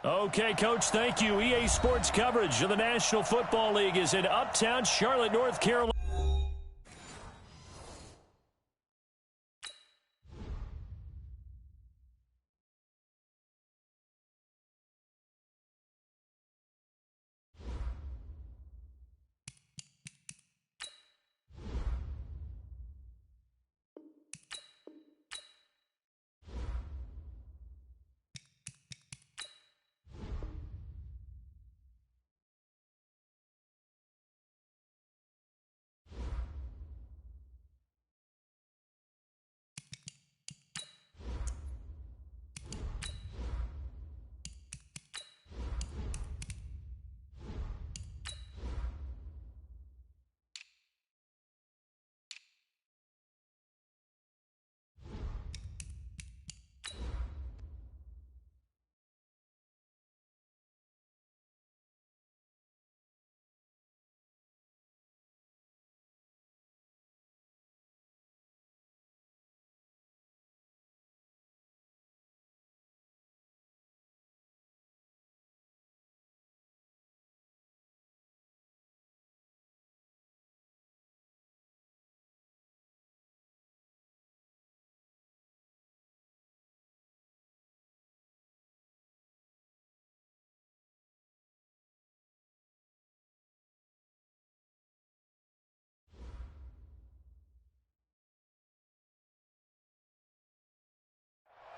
Okay, Coach, thank you. EA Sports coverage of the National Football League is in Uptown Charlotte, North Carolina.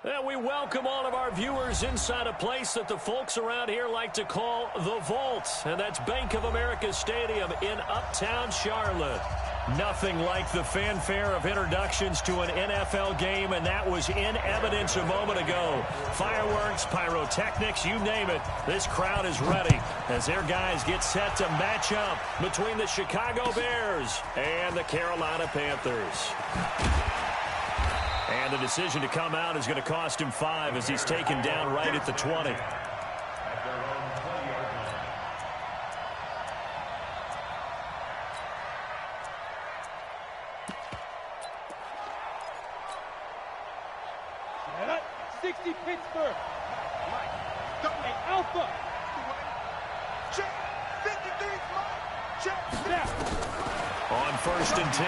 And we welcome all of our viewers inside a place that the folks around here like to call the Vault. And that's Bank of America Stadium in Uptown Charlotte. Nothing like the fanfare of introductions to an NFL game, and that was in evidence a moment ago. Fireworks, pyrotechnics, you name it. This crowd is ready as their guys get set to match up between the Chicago Bears and the Carolina Panthers. And the decision to come out is going to cost him 5 as he's taken down right at the 20. Set up, 60 Pittsburgh. Alpha. Check. 53. Check. Now. On 1st and 10,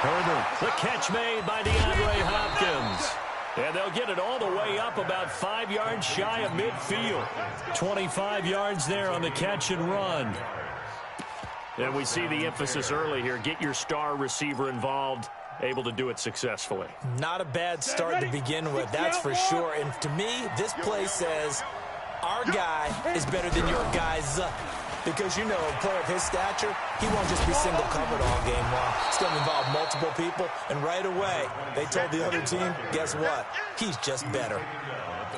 Herbert, the catch made by DeAndre Hopkins. And they'll get it all the way up about 5 yards shy of midfield. 25 yards there on the catch and run. And we see the emphasis early here. Get your star receiver involved, able to do it successfully. Not a bad start to begin with, that's for sure. And to me, this play says our guy is better than your guy's. Because, you know, a player of his stature, he won't just be single covered all game long. It's going to involve multiple people. And right away, they told the other team, guess what? He's just better.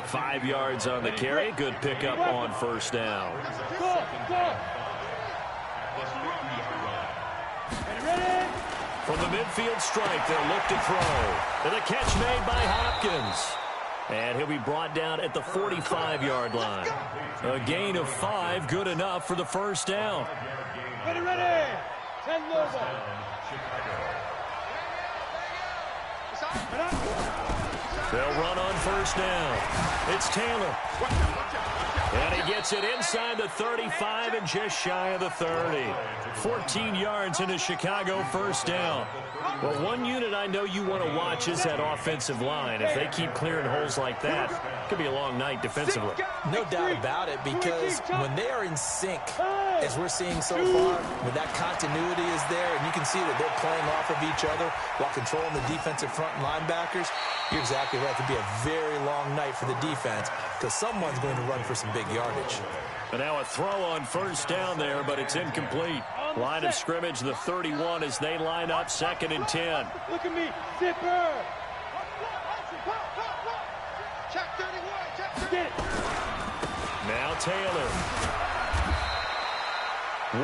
5 yards on the carry. Good pickup on 1st down. From the midfield stripe, they'll look to throw. And a catch made by Hopkins. And he'll be brought down at the 45-yard line. A gain of 5, good enough for the 1st down. Ready. 10 over. They'll run on 1st down. It's Taylor. And he gets it inside the 35 and just shy of the 30. 14 yards into Chicago 1st down. Well, one unit I know you want to watch is that offensive line. If they keep clearing holes like that, it could be a long night defensively. No doubt about it, because when they are in sync, as we're seeing so far, when that continuity is there, and you can see that they're playing off of each other while controlling the defensive front linebackers, you're exactly right. It could be a very long night for the defense because someone's going to run for some big yardage. And now a throw on 1st down there, but it's incomplete. Line of scrimmage, the 31, as they line up 2nd and 10. Look at me, zipper. Now Taylor.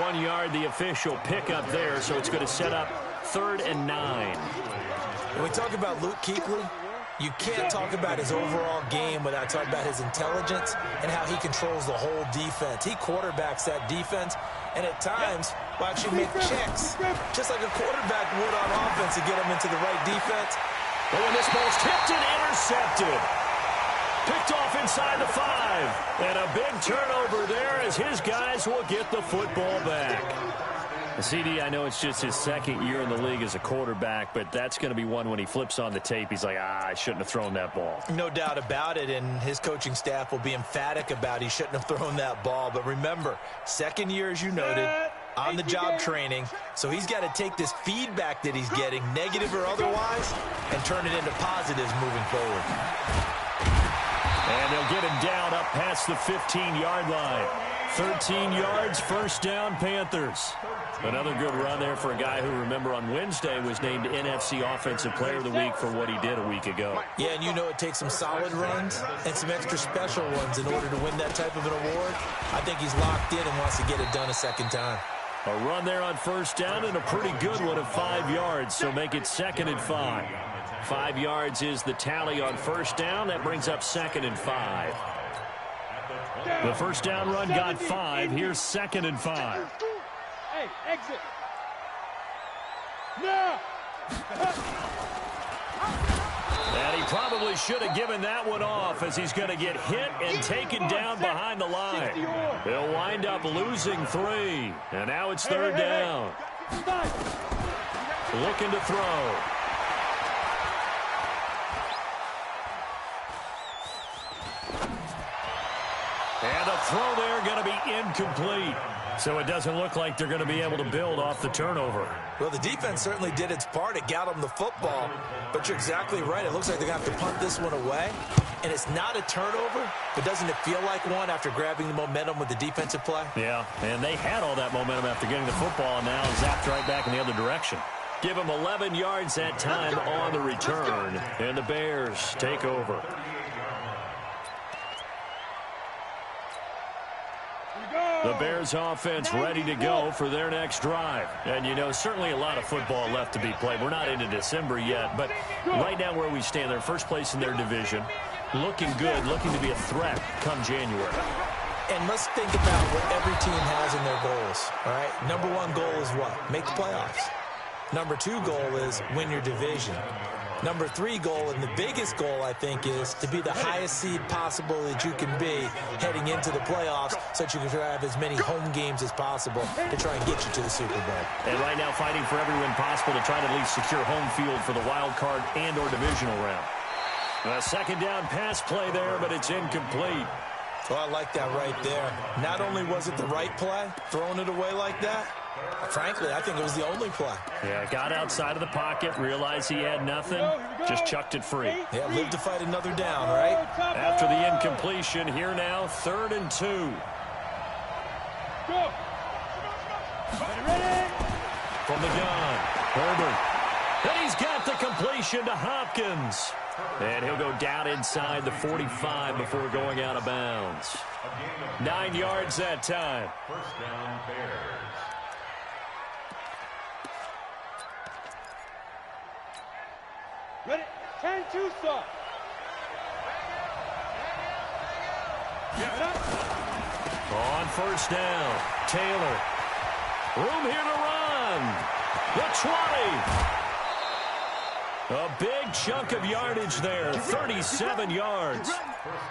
1 yard, the official pickup there, so it's going to set up 3rd and 9. When we talk about Luke Kuechly, you can't talk about his overall game without talking about his intelligence and how he controls the whole defense. He quarterbacks that defense, and at times will actually make checks, just like a quarterback would on offense to get him into the right defense. But when this ball's tipped and intercepted. Picked off inside the 5. And a big turnover there as his guys will get the football back. CD, I know it's just his second year in the league as a quarterback, but that's going to be one when he flips on the tape. He's like, I shouldn't have thrown that ball. No doubt about it, and his coaching staff will be emphatic about he shouldn't have thrown that ball. But remember, second year, as you noted, on-the-job training, so he's got to take this feedback that he's getting, negative or otherwise, and turn it into positives moving forward. And they'll get him down up past the 15-yard line. 13 yards, first down, Panthers. Another good run there for a guy who, remember, on Wednesday was named NFC Offensive Player of the Week for what he did a week ago. Yeah, and you know it takes some solid runs and some extra special ones in order to win that type of an award. I think he's locked in and wants to get it done a second time. A run there on first down and a pretty good one of 5 yards, so make it 2nd and 5. 5 yards is the tally on first down. That brings up 2nd and 5. The first down run got 5. Here's 2nd and 5. Hey, exit. No. And he probably should have given that one off as he's going to get hit and taken down behind the line. He'll wind up losing 3. And now it's 3rd down. Looking to throw. And a throw there going to be incomplete. So it doesn't look like they're going to be able to build off the turnover. Well, the defense certainly did its part. It got them the football. But you're exactly right. It looks like they're going to have to punt this one away. And it's not a turnover, but doesn't it feel like one after grabbing the momentum with the defensive play? Yeah, and they had all that momentum after getting the football, and now zapped right back in the other direction. Give them 11 yards that time on the return, and the Bears take over. The Bears offense ready to go for their next drive. And, you know, certainly a lot of football left to be played. We're not into December yet, but right now where we stand, they're first place in their division. Looking good, looking to be a threat come January. And let's think about what every team has in their goals, all right? Number 1 goal is what? Make the playoffs. Number 2 goal is win your division. Number 3 goal, and the biggest goal, I think, is to be the highest seed possible that you can be heading into the playoffs so that you can have as many home games as possible to try and get you to the Super Bowl. And right now fighting for every win possible to try to at least secure home field for the wild card and or divisional round. A second down pass play there, but it's incomplete. Well, I like that right there. Not only was it the right play, throwing it away like that, frankly, I think it was the only play. Yeah, got outside of the pocket, realized he had nothing, just chucked it free. Yeah, live to fight another down, right? After the incompletion, here now, 3rd and 2. Go. Ready? From the gun, Herbert. And he's got the completion to Hopkins. And he'll go down inside the 45 before going out of bounds. 9 yards that time. First down, Bears. Ready? 10-2 stop. On first down, Taylor. Room here to run. The 20. A big chunk of yardage there, 37 yards.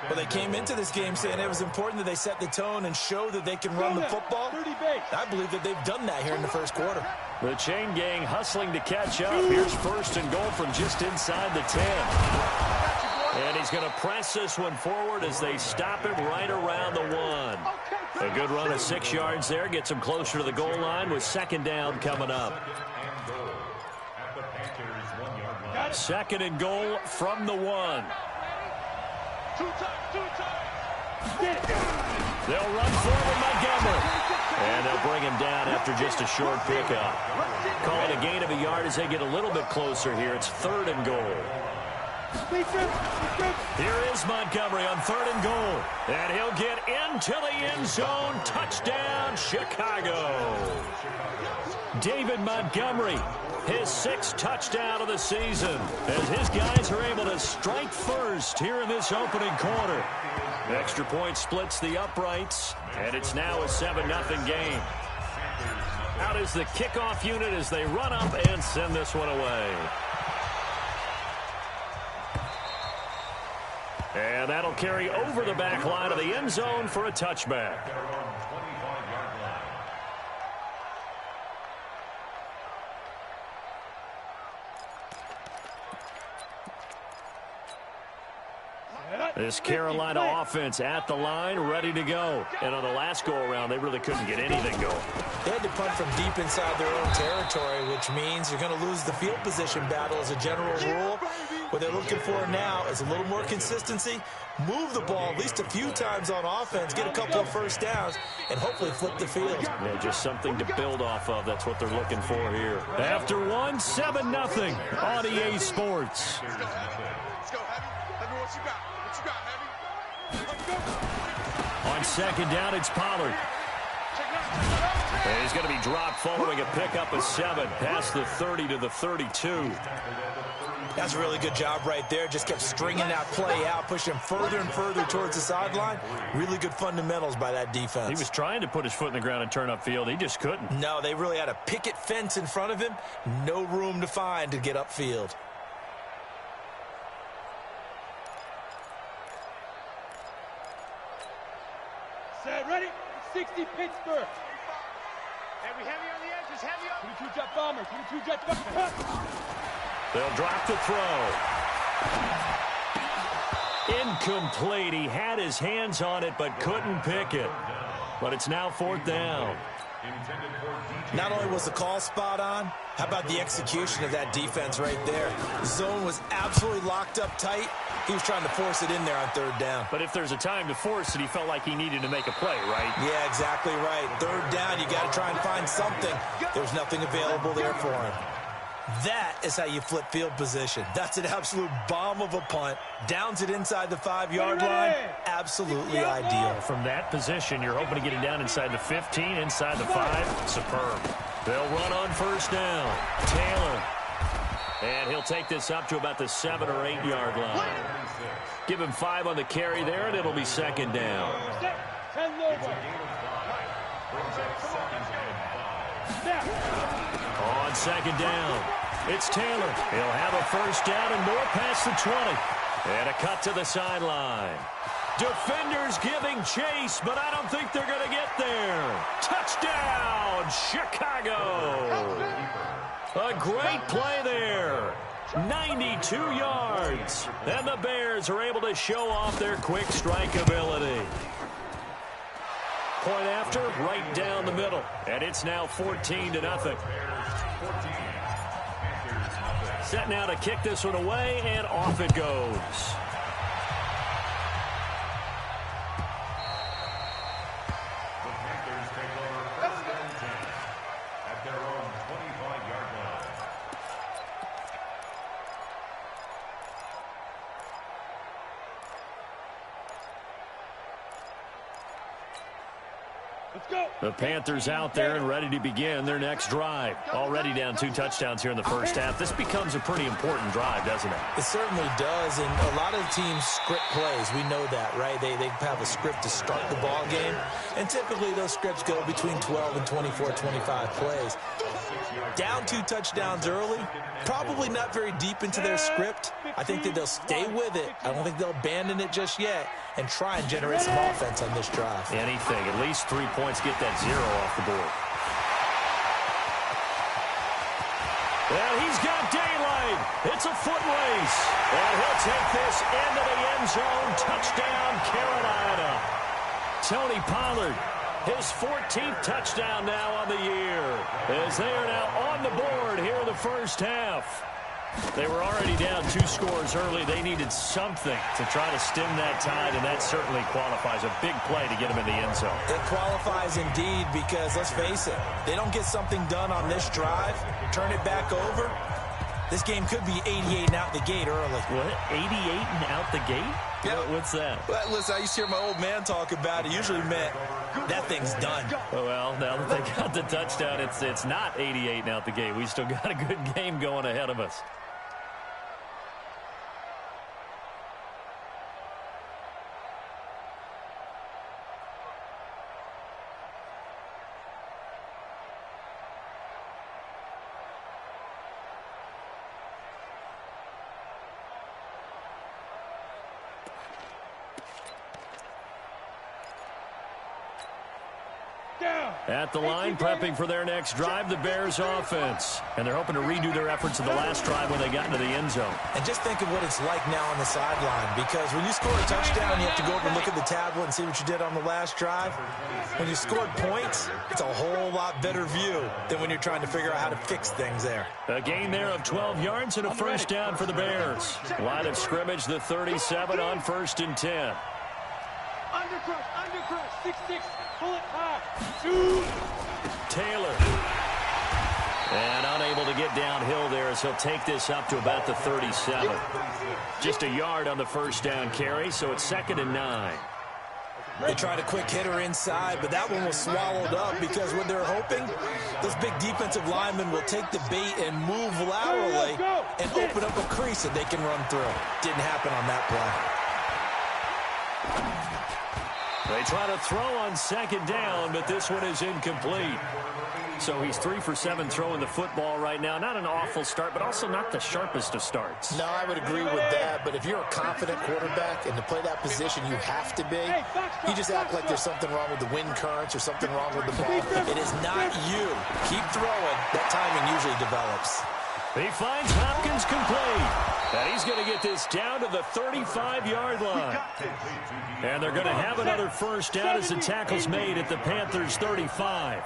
Well, they came into this game saying it was important that they set the tone and show that they can run the football. I believe that they've done that here in the first quarter. The chain gang hustling to catch up. Here's 1st and goal from just inside the 10. And he's going to press this one forward as they stop him right around the 1. A good run of 6 yards there. Gets him closer to the goal line with 2nd down coming up. 2nd and goal from the 1. They'll run forward Montgomery. And they'll bring him down after just a short pickup. Call it a gain of a yard as they get a little bit closer here. It's 3rd and goal. Here is Montgomery on 3rd and goal. And he'll get into the end zone. Touchdown, Chicago. David Montgomery, his 6th touchdown of the season, as his guys are able to strike first here in this opening quarter. Extra point splits the uprights, and it's now a 7-0 game. Out is the kickoff unit as they run up and send this one away. And that'll carry over the back line of the end zone for a touchback. This Carolina offense at the line, ready to go. And on the last go-around, they really couldn't get anything going. They had to punt from deep inside their own territory, which means you're going to lose the field position battle as a general rule. What they're looking for now is a little more consistency, move the ball at least a few times on offense, get a couple of first downs, and hopefully flip the field. Yeah, just something to build off of. That's what they're looking for here. After one, 7-0 on EA Sports. Let's go, Heavy, what you got? On second down, it's Pollard. And he's going to be dropped following a pickup of 7 past the 30 to the 32. That's a really good job right there. Just kept stringing that play out, pushing him further and further towards the sideline. Really good fundamentals by that defense. He was trying to put his foot in the ground and turn upfield. He just couldn't. No, they really had a picket fence in front of him. No room to find to get upfield. Set, ready? 60 Pittsburgh. Hey, we heavy on the edges, heavy up. 22 jet bomber, 22 jet bomber. They'll drop the throw. Incomplete. He had his hands on it but couldn't pick it. But it's now 4th down. Not only was the call spot on, how about the execution of that defense right there? The zone was absolutely locked up tight. He was trying to force it in there on 3rd down. But if there's a time to force it, he felt like he needed to make a play, right? Yeah, exactly right. 3rd down, you got to try and find something. There's nothing available there for him. That is how you flip field position. That's an absolute bomb of a punt. Downs it inside the 5-yard line. Absolutely ideal. From that position, you're hoping to get it down inside the 15, inside the 5. Superb. They'll run on 1st down. Taylor. And he'll take this up to about the 7 or 8 yard line. Give him 5 on the carry there, and it'll be 2nd down. 10 over. On 2nd down, it's Taylor. He'll have a 1st down and more past the 20. And a cut to the sideline. Defenders giving chase, but I don't think they're going to get there. Touchdown, Chicago. A great play there. 92 yards. And the Bears are able to show off their quick strike ability. Point after, right down the middle. And it's now 14-0. Set now to kick this one away, and off it goes. The Panthers out there and ready to begin their next drive. Already down 2 touchdowns here in the first half. This becomes a pretty important drive, doesn't it? It certainly does, and a lot of teams script plays. We know that, right? They have a script to start the ball game, and typically those scripts go between 12 and 24, 25 plays. Down 2 touchdowns early, probably not very deep into their script. I think that they'll stay with it. I don't think they'll abandon it just yet and try and generate some offense on this drive. Anything, at least 3 points, get that 0 off the board. And he's got daylight. It's a foot race. And he'll take this into the end zone. Touchdown, Carolina. Tony Pollard, his 14th touchdown now on the year, as they are now on the board here in the first half. They were already down 2 scores early. They needed something to try to stem that tide, and that certainly qualifies. A big play to get them in the end zone. It qualifies indeed because, let's face it, they don't get something done on this drive, turn it back over, this game could be 88 and out the gate early. What? 88 and out the gate? Yeah. What's that? Well, listen, I used to hear my old man talk about it. It usually meant that thing's done. Well, now that they got the touchdown, it's not 88 and out the gate. We still got a good game going ahead of us. down. At the line, prepping for their next drive, the Bears offense. And they're hoping to redo their efforts in the last drive when they got into the end zone. And just think of what it's like now on the sideline, because when you score a touchdown, you have to go over and look at the tablet and see what you did on the last drive. When you scored points, it's a whole lot better view than when you're trying to figure out how to fix things there. A gain there of 12 yards and a first down for the Bears. Line of scrimmage, the 37 on 1st and 10. Undercrush, 6-6, pull it high. 2. Taylor. And unable to get downhill there as he'll take this up to about the 37. Just a yard on the first down carry, so it's 2nd and 9. They tried a quick hitter inside, but that one was swallowed up because what they're hoping, those big defensive linemen will take the bait and move laterally and open up a crease that they can run through. Didn't happen on that play. They try to throw on 2nd down, but this one is incomplete. So he's 3 for 7 throwing the football right now. Not an awful start, but also not the sharpest of starts. No, I would agree with that. But if you're a confident quarterback and to play that position you have to be, you just act like there's something wrong with the wind currents or something wrong with the ball. It is not you. Keep throwing. That timing usually develops. He finds Hopkins complete. And he's going to get this down to the 35-yard line. And they're going to have another first down as the tackle's made at the Panthers' 35.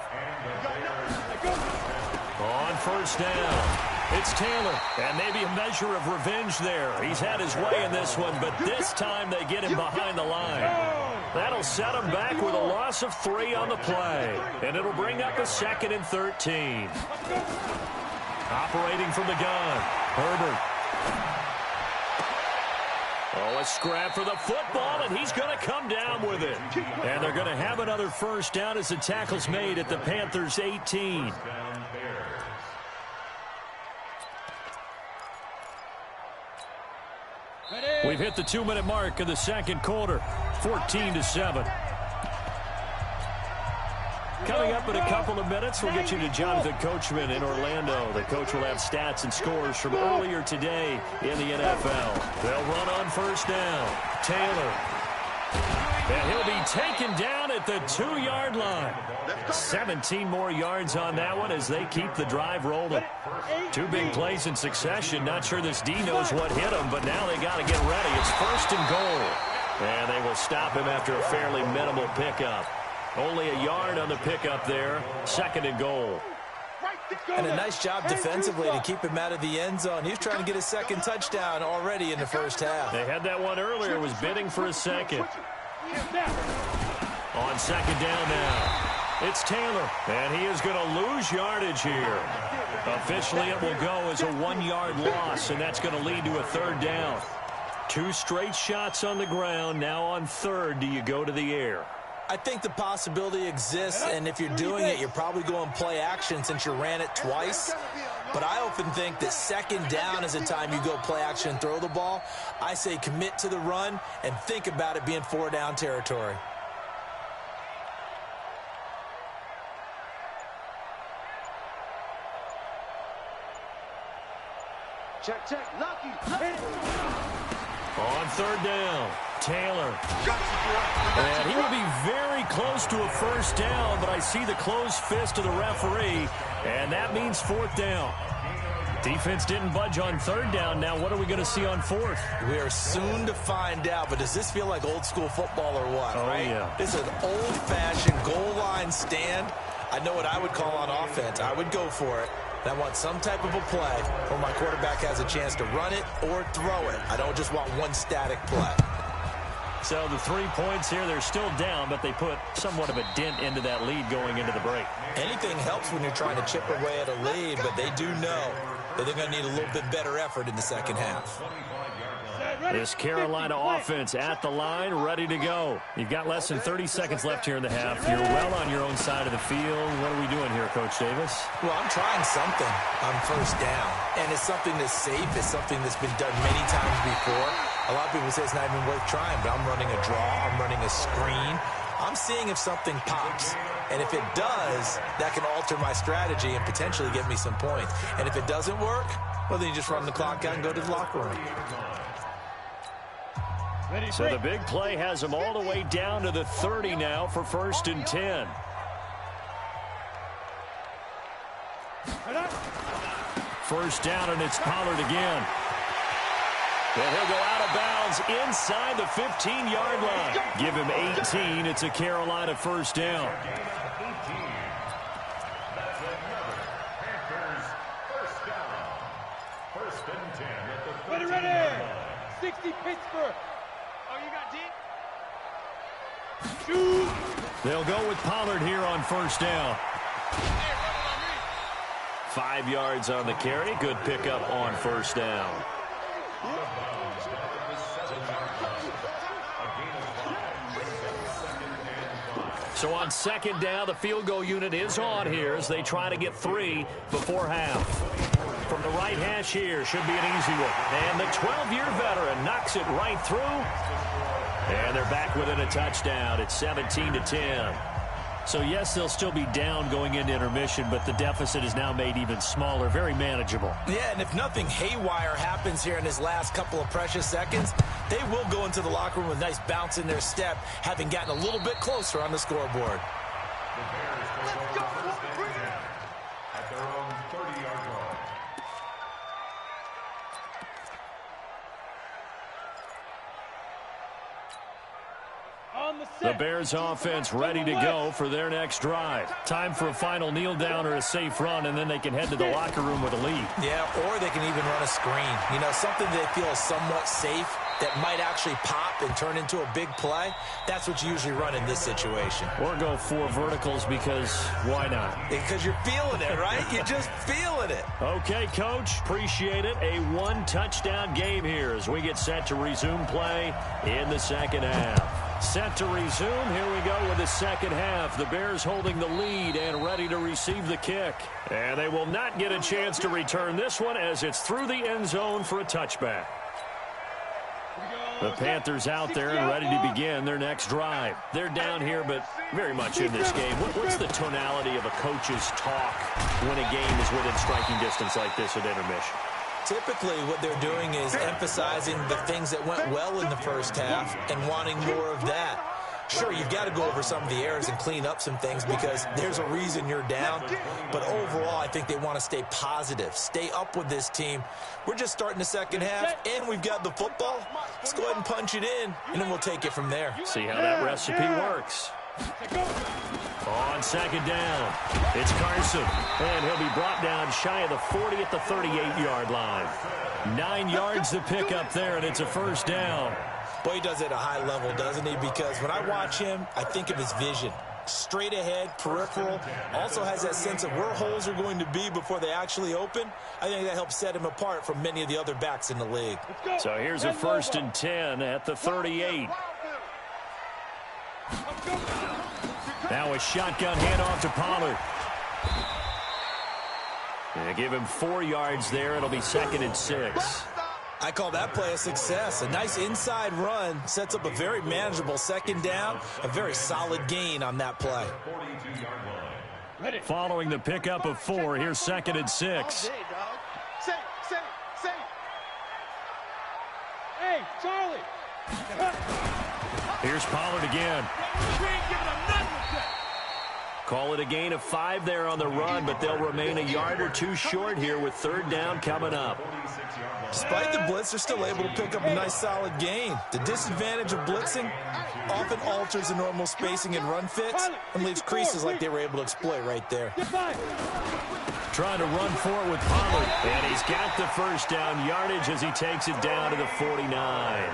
On 1st down, it's Taylor. And maybe a measure of revenge there. He's had his way in this one, but this time they get him behind the line. That'll set him back with a loss of 3 on the play. And it'll bring up a 2nd and 13. Operating from the gun, Herbert. Oh, a scrap for the football, and he's going to come down with it. And they're going to have another first down as the tackle's made at the Panthers' 18. We've hit the 2-minute mark of the 2nd quarter, 14-7. Coming up in a couple of minutes, we'll get you to Jonathan Coachman in Orlando. The coach will have stats and scores from earlier today in the NFL. They'll run on 1st down. Taylor. And he'll be taken down at the 2-yard line. 17 more yards on that one as they keep the drive rolling. 2 big plays in succession. Not sure this D knows what hit him, but now they got to get ready. It's 1st and goal. And they will stop him after a fairly minimal pickup. Only a yard on the pickup there. 2nd and goal. And a nice job defensively to keep him out of the end zone. He was trying to get his 2nd touchdown already in the first half. They had that one earlier. Was bidding for a 2nd. On 2nd down now. It's Taylor. And he is going to lose yardage here. Officially, it will go as a 1-yard loss, and that's going to lead to a 3rd down. 2 straight shots on the ground. Now on 3rd, do you go to the air? I think the possibility exists, and if you're doing it, you're probably going play action since you ran it twice. But I often think that 2nd down is the time you go play action and throw the ball. I say commit to the run and think about it being 4-down territory. Check, Lucky. On 3rd down, Taylor. And he will be very close to a first down, but I see the closed fist of the referee, and that means 4th down. Defense didn't budge on 3rd down. Now what are we going to see on 4th? We are soon to find out, but does this feel like old school football or what, right? Yeah. This is an old-fashioned goal line stand. I know what I would call on offense. I would go for it. And I want some type of a play where my quarterback has a chance to run it or throw it. I don't just want one static play. So the 3 points here, they're still down, but they put somewhat of a dent into that lead going into the break. Anything helps when you're trying to chip away at a lead, but they do know that they're going to need a little bit better effort in the second half. This Carolina offense at the line, ready to go. You've got less than 30 seconds left here in the half. You're well on your own side of the field. What are we doing here, Coach Davis? Well, I'm trying something on first down, and it's something that's safe. It's something that's been done many times before. A lot of people say it's not even worth trying, but I'm running a draw. I'm running a screen. I'm seeing if something pops. And if it does, that can alter my strategy and potentially get me some points. And if it doesn't work, well, then you just run the clock out and go to the locker room. So the big play has them all the way down to the 30 now for 1st and 10. First down, and it's Pollard again. And he'll go out of bounds inside the 15-yard line. Give him 18. It's a Carolina first down. Ready. 60 Pittsburgh. Oh, you got deep? Shoot. They'll go with Pollard here on first down. 5 yards on the carry. Good pickup on first down. So on second down, the field goal unit is on here as they try to get 3 before half. From the right hash here, should be an easy one. And the 12-year veteran knocks it right through. And they're back within a touchdown. It's 17-10. So, yes, they'll still be down going into intermission, but the deficit is now made even smaller, very manageable. Yeah, and if nothing haywire happens here in his last couple of precious seconds, they will go into the locker room with a nice bounce in their step, having gotten a little bit closer on the scoreboard. At their own 30-yard line. The Bears offense ready to go for their next drive. Time for a final kneel down or a safe run, and then they can head to the locker room with a lead. Yeah, or they can even run a screen. You know, something they feel is somewhat safe that might actually pop and turn into a big play. That's what you usually run in this situation. Or go 4 verticals because why not? Because you're feeling it, right? You're just feeling it. Okay, Coach. Appreciate it. A 1-touchdown game here as we get set to resume play in the second half. Set to resume. Here we go with the second half. The Bears holding the lead and ready to receive the kick. And they will not get a chance to return this one as it's through the end zone for a touchback. The Panthers out there and ready to begin their next drive. They're down here, but very much in this game. What's the tonality of a coach's talk when a game is within striking distance like this at intermission? Typically, what they're doing is emphasizing the things that went well in the first half and wanting more of that. Sure, you've got to go over some of the errors and clean up some things because there's a reason you're down. But overall, I think they want to stay positive, stay up with this team. We're just starting the second half, and we've got the football. Let's go ahead and punch it in, and then we'll take it from there. See how that recipe works. On second down, it's Carson, and he'll be brought down shy of the 40 at the 38-yard line. 9 yards to pick up there, and it's a first down. Boy, he does it at a high level, doesn't he? Because when I watch him, I think of his vision. Straight ahead, peripheral, also has that sense of where holes are going to be before they actually open. I think that helps set him apart from many of the other backs in the league. So here's a 1st and 10 at the 38. Now a shotgun handoff to Pollard. They give him 4 yards there. It'll be 2nd and 6. I call that play a success. A nice inside run sets up a very manageable second down. A very solid gain on that play. Following the pickup of 4, here's 2nd and 6. Hey, Charlie. Here's Pollard again. Call it a gain of 5 there on the run, but they'll remain a yard or 2 short here with 3rd down coming up. Despite the blitz, they're still able to pick up a nice solid gain. The disadvantage of blitzing often alters the normal spacing and run fits and leaves creases like they were able to exploit right there. Trying to run for it with Pollard, and he's got the first down yardage as he takes it down to the 49.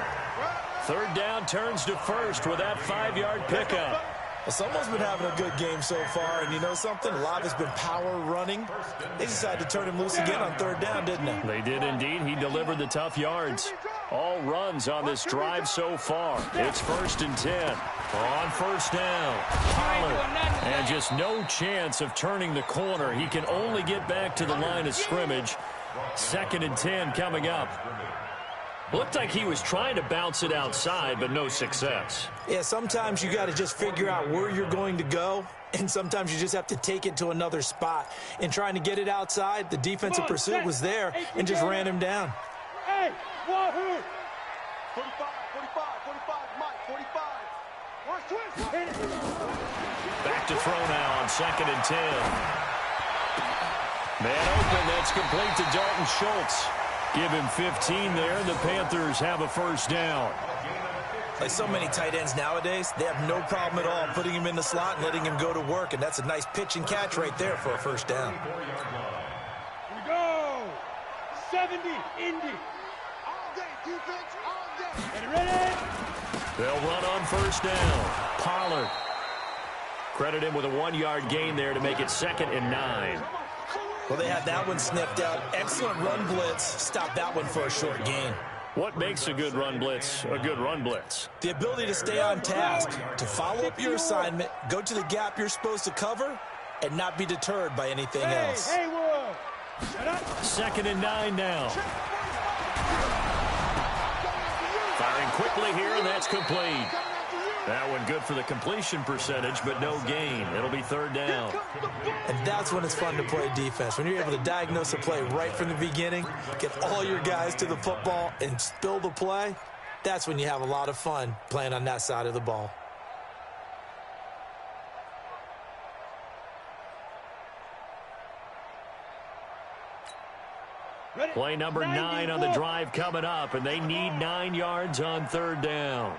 3rd down turns to 1st with that 5-yard pickup. Well, someone's been having a good game so far, and you know something? A lot has been power running. They decided to turn him loose again on 3rd down, didn't they? They did indeed. He delivered the tough yards. All runs on this drive so far. It's 1st and 10. On 1st down, Pollard. And just no chance of turning the corner. He can only get back to the line of scrimmage. 2nd and 10 coming up. Looked like he was trying to bounce it outside, but no success. Yeah, sometimes you got to just figure out where you're going to go, and sometimes you just have to take it to another spot. In trying to get it outside, the defensive pursuit was there and just ran him down. Hey, wahoo! 45, Mike, 45. Watch twist. Back to throw now on 2nd and 10. Man open, that's complete to Dalton Schultz. Give him 15 there, and the Panthers have a first down. Like so many tight ends nowadays, they have no problem at all putting him in the slot and letting him go to work, and that's a nice pitch and catch right there for a first down. Here we go. 70, Indy. All day, defense, all day. Get ready. They'll run on first down. Pollard. Credit him with a 1-yard gain there to make it 2nd and 9. Well, they had that one sniffed out. Excellent run blitz. Stop that one for a short gain. What makes a good run blitz a good run blitz? The ability to stay on task, to follow up your assignment, go to the gap you're supposed to cover, and not be deterred by anything else. Hey, Haywood. Shut up. 2nd and 9 now. Firing quickly here, and that's complete. That one good for the completion percentage, but no gain. It'll be 3rd down. And that's when it's fun to play defense. When you're able to diagnose a play right from the beginning, get all your guys to the football, and spill the play, that's when you have a lot of fun playing on that side of the ball. Play number 9 on the drive coming up, and they need 9 yards on 3rd down.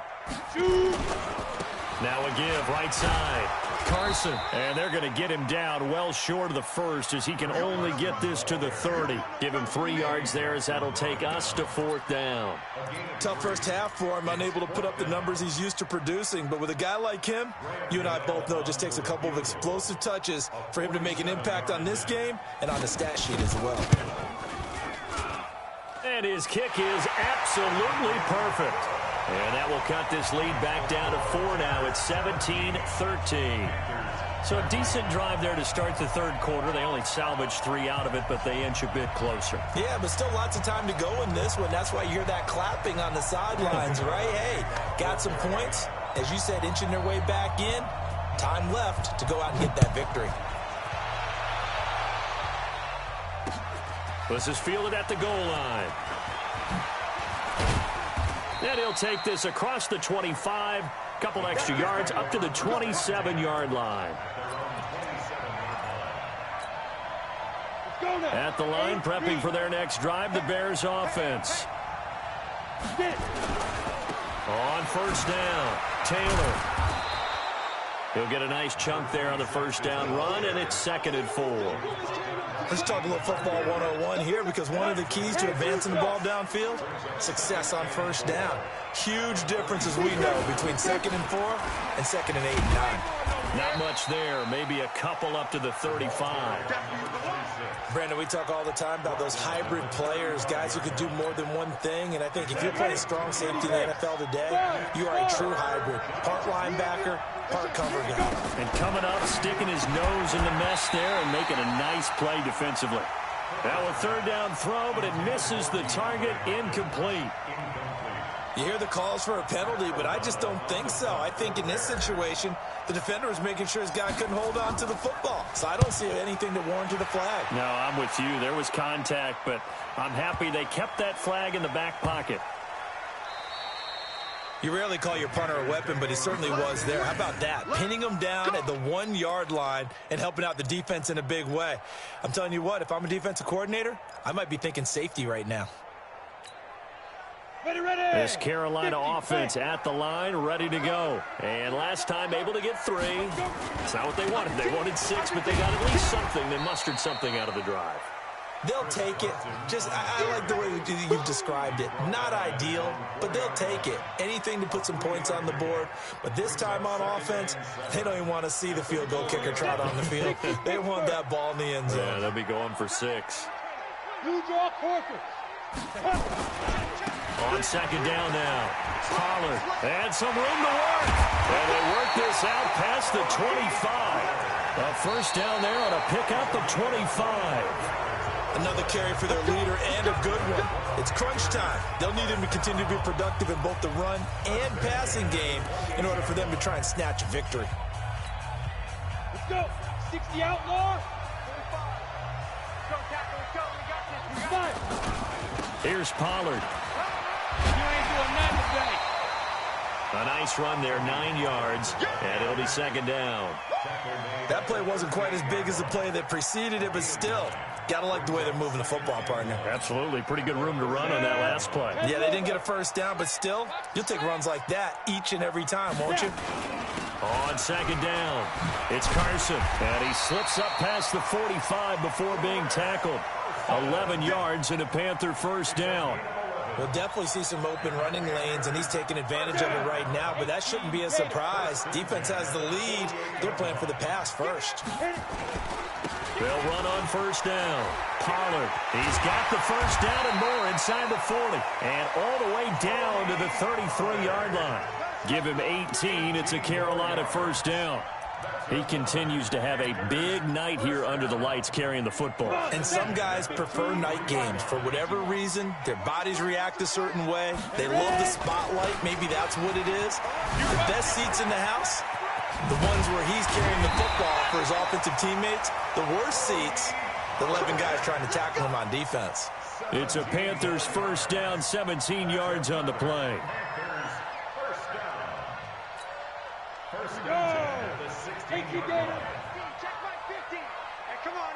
Now a give, right side. Carson, and they're going to get him down well short of the first as he can only get this to the 30. Give him 3 yards there as that'll take us to 4th down. Tough first half for him, unable to put up the numbers he's used to producing. But with a guy like him, you and I both know it just takes a couple of explosive touches for him to make an impact on this game and on the stat sheet as well. And his kick is absolutely perfect. And that will cut this lead back down to 4 now. It's 17-13. So a decent drive there to start the 3rd quarter. They only salvaged 3 out of it, but they inch a bit closer. Yeah, but still lots of time to go in this one. That's why you hear that clapping on the sidelines, right? Hey, got some points. As you said, inching their way back in. Time left to go out and get that victory. This is fielded at the goal line. And he'll take this across the 25, couple extra yards up to the 27-yard line. At the line, prepping for their next drive, the Bears offense. On first down, Taylor. He'll get a nice chunk there on the first down run, and it's 2nd and 4. Let's talk a little football 101 here, because one of the keys to advancing the ball downfield, success on first down. Huge difference, as we know, between 2nd and 4 and 2nd and 8 and 9. Not much there. Maybe a couple up to the 35. Brandon, we talk all the time about those hybrid players, guys who could do more than one thing. And I think if you're playing strong safety in the NFL today, you are a true hybrid. Part linebacker, part cover guy. And coming up, sticking his nose in the mess there and making a nice play defensively. Now a 3rd down throw, but it misses the target, incomplete. You hear the calls for a penalty, but I just don't think so. I think in this situation, the defender was making sure his guy couldn't hold on to the football. So I don't see anything that warranted a flag. No, I'm with you. There was contact, but I'm happy they kept that flag in the back pocket. You rarely call your punter a weapon, but he certainly was there. How about that? Pinning him down at the 1-yard line and helping out the defense in a big way. I'm telling you what, if I'm a defensive coordinator, I might be thinking safety right now. This Carolina offense at the line, ready to go. And last time able to get 3. It's not what they wanted. They wanted 6, but they got at least something. They mustered something out of the drive. They'll take it. Just, I like the way you've described it. Not ideal, but they'll take it. Anything to put some points on the board. But this time on offense, they don't even want to see the field goal kicker trot on the field. They want that ball in the end zone. Yeah, they'll be going for 6. New draw quarter. On 2nd down now. Pollard had some room to work. And they work this out past the 25. A first down there on a pickup of 25. Another carry for their leader and a good one. It's crunch time. They'll need him to continue to be productive in both the run and passing game in order for them to try and snatch a victory. Let's go. 60 outlaw. 45. Here's Pollard. You ain't doing nothing today. A nice run there, 9 yards, and it'll be 2nd down. That play wasn't quite as big as the play that preceded it, but still, Gotta like the way they're moving the football, partner. Absolutely. Pretty good room to run on that last play. Yeah, they didn't get a first down, but still, you'll take runs like that each and every time, won't you? On second down, it's Carson, and he slips up past the 45 before being tackled. 11 yards and a Panther first down. We'll definitely see some open running lanes, and he's taking advantage of it right now, but that shouldn't be a surprise. Defense has the lead. They're playing for the pass first. They'll run on first down. Pollard, he's got the first down and more inside the 40, and all the way down to the 33-yard line. Give him 18. It's a Carolina first down. He continues to have a big night here under the lights carrying the football. And some guys prefer night games. For whatever reason, their bodies react a certain way. They love the spotlight. Maybe that's what it is. The best seats in the house, the ones where he's carrying the football for his offensive teammates. The worst seats, the 11 guys trying to tackle him on defense. It's a Panthers first down, 17 yards on the play. Take your data. Check my 50. Hey, come on.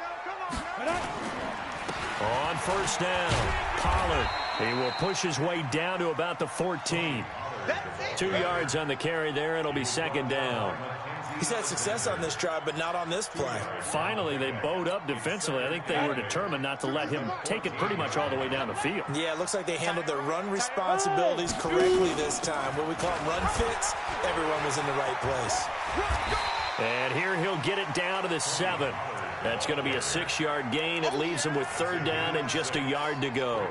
On first down, Pollard. He will push his way down to about the 14. 2 yards on the carry there. It'll be second down. He's had success on this drive, but not on this play. Finally, they bowed up defensively. I think they were determined not to let him take it pretty much all the way down the field. Yeah, it looks like they handled their run responsibilities correctly this time. What we call them run fits, everyone was in the right place. And here he'll get it down to the 7. That's going to be a 6-yard gain. It leaves him with third down and just a yard to go.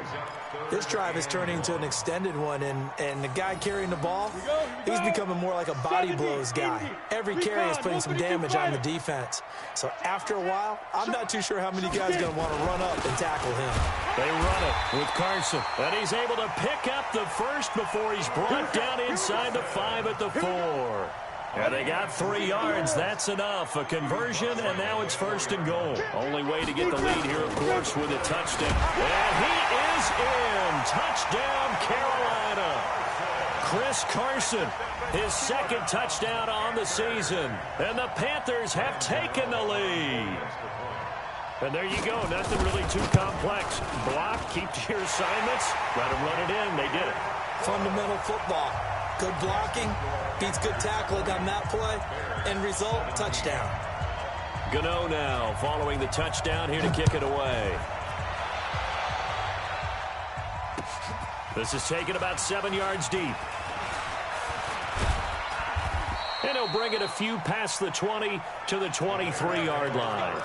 This drive is turning into an extended one, and the guy carrying the ball, he's becoming more like a body blows guy. Every carry is putting some damage on the defense. So after a while, I'm not too sure how many guys are going to want to run up and tackle him. They run it with Carson, and he's able to pick up the first before he's brought down inside the 5 at the 4. And they got 3 yards. That's enough. A conversion, and now it's first and goal. Only way to get the lead here, of course, with a touchdown. And he is in. Touchdown, Carolina. Chris Carson, his second touchdown on the season. And the Panthers have taken the lead. And there you go. Nothing really too complex. Block, keep to your assignments, let them run it in. They did it. Fundamental football. Good blocking, beats good tackling on that play, end result, touchdown. Gano now following the touchdown here to kick it away. This is taken about 7 yards deep. And he'll bring it a few past the 20 to the 23-yard line.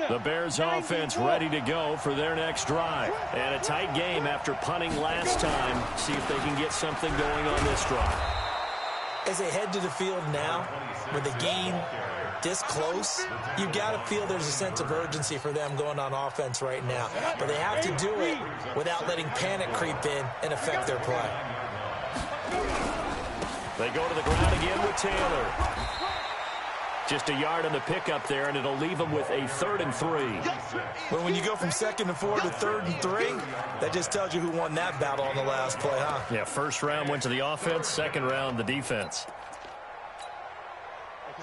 The Bears offense ready to go for their next drive. And a tight game after punting last time. See if they can get something going on this drive. As they head to the field now, with the game this close, you got to feel there's a sense of urgency for them going on offense right now. But they have to do it without letting panic creep in and affect their play. They go to the ground again with Taylor. Just a yard on the pickup there, and it'll leave them with a 3rd and 3. Well, when you go from 2nd and 4 to 3rd and 3, that just tells you who won that battle on the last play, huh? Yeah, first round went to the offense, second round the defense.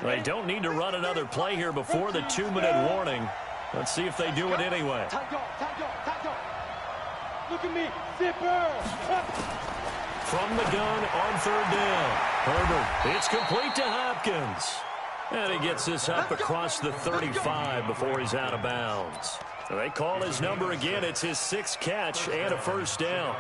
They don't need to run another play here before the 2-minute warning. Let's see if they do it anyway. Look at me, zipper. From the gun on 3rd down. Herbert, it's complete to Hopkins. And he gets this up across the 35 before he's out of bounds. So they call his number again. It's his 6th catch and a first down.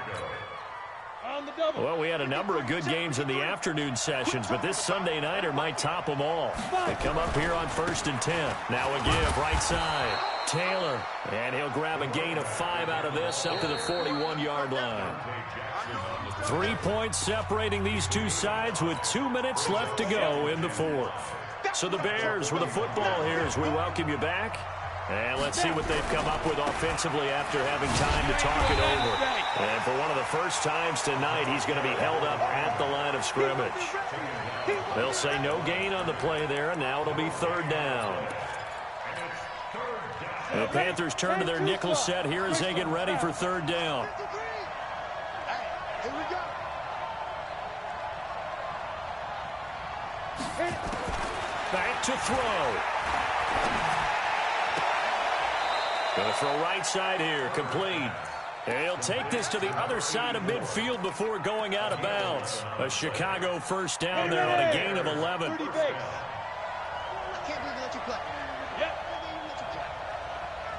Well, we had a number of good games in the afternoon sessions, but this Sunday nighter might top them all. They come up here on 1st and 10. Now a give, right side. Taylor, and he'll grab a gain of 5 out of this up to the 41-yard line. 3 points separating these two sides with 2 minutes left to go in the 4th. So the Bears with the football here as we welcome you back. And let's see what they've come up with offensively after having time to talk it over. And for one of the first times tonight, he's going to be held up at the line of scrimmage. They'll say no gain on the play there, and now it'll be 3rd down. The Panthers turn to their nickel set here as they get ready for 3rd down. Back to throw. Going to throw right side here, complete. And he'll take this to the other side of midfield before going out of bounds. A Chicago first down there on a gain of 11. I can't believe they let you play. Yep.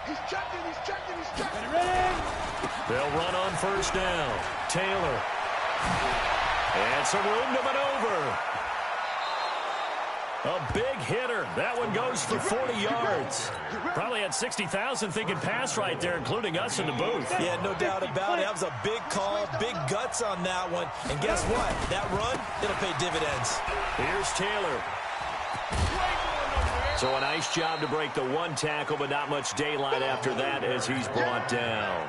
He's checking, he's checking, he's checking. Ready? They'll run on first down. Taylor. And some room to maneuver. A big hitter. That one goes for 40 yards. Probably had 60,000 thinking pass right there, including us in the booth. Yeah, no doubt about it. That was a big call, big guts on that one. And guess what? That run, it'll pay dividends. Here's Taylor. So a nice job to break the one tackle, but not much daylight after that as he's brought down.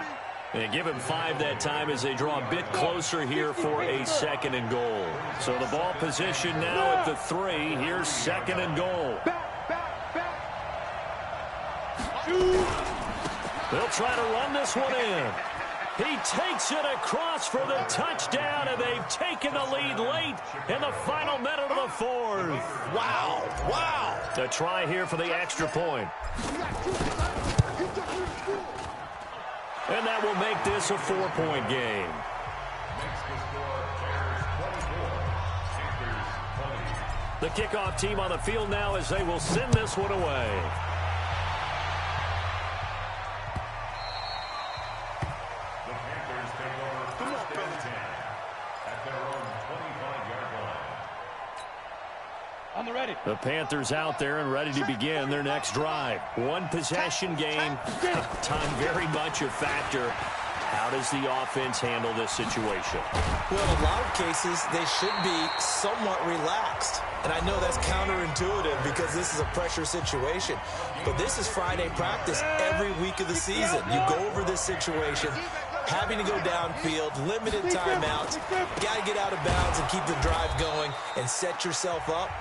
And give him 5 that time as they draw a bit closer here for a second and goal. So the ball position now at the 3. Here's second and goal. They'll try to run this one in. He takes it across for the touchdown, and they've taken the lead late in the final minute of the 4th. Wow, wow. The try here for the extra point. And that will make this a 4-point game. The kickoff team on the field now as they will send this one away. The Panthers take over first and 10 at their own 25-yard line. On the ready. The Panthers out there and ready to begin their next drive. One possession game. Time very much a factor. How does the offense handle this situation? Well, in a lot of cases, they should be somewhat relaxed. And I know that's counterintuitive because this is a pressure situation. But this is Friday practice every week of the season. You go over this situation, having to go downfield, limited timeouts. Got to get out of bounds and keep the drive going and set yourself up.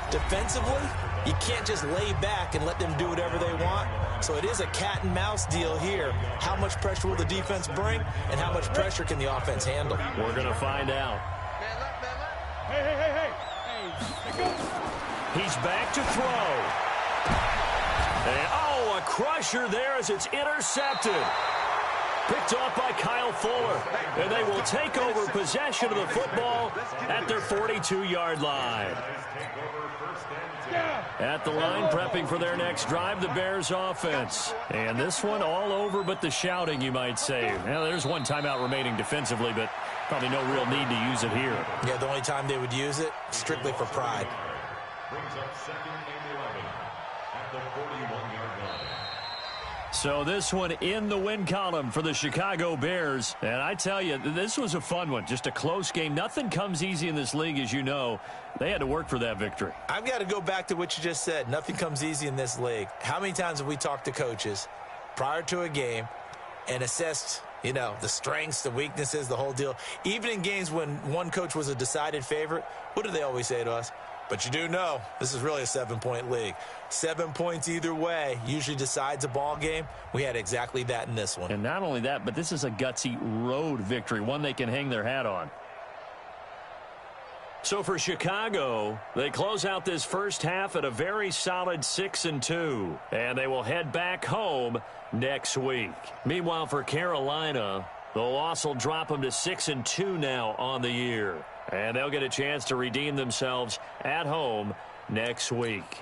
Defensively, you can't just lay back and let them do whatever they want. So it is a cat and mouse deal here. How much pressure will the defense bring, and how much pressure can the offense handle? We're going to find out. Hey. He's back to throw. And, oh, a crusher there as it's intercepted. Picked off by Kyle Fuller. And they will take over possession of the football at their 42-yard line. At the line, prepping for their next drive, the Bears offense. And this one all over but the shouting, you might say. Now, there's one timeout remaining defensively, but probably no real need to use it here. Yeah, the only time they would use it, strictly for pride. Brings up second and 11 at the 41-yard line. So this one in the win column for the Chicago Bears. And I tell you, this was a fun one. Just a close game. Nothing comes easy in this league, as you know. They had to work for that victory. I've got to go back to what you just said. Nothing comes easy in this league. How many times have we talked to coaches prior to a game and assessed, you know, the strengths, the weaknesses, the whole deal? Even in games when one coach was a decided favorite, what do they always say to us? But you do know this is really a 7-point league. 7 points either way usually decides a ball game. We had exactly that in this one. And not only that, but this is a gutsy road victory, one they can hang their hat on. So for Chicago, they close out this first half at a very solid 6-2. And they will head back home next week. Meanwhile, for Carolina, the loss will drop them to 6-2 now on the year. And they'll get a chance to redeem themselves at home next week.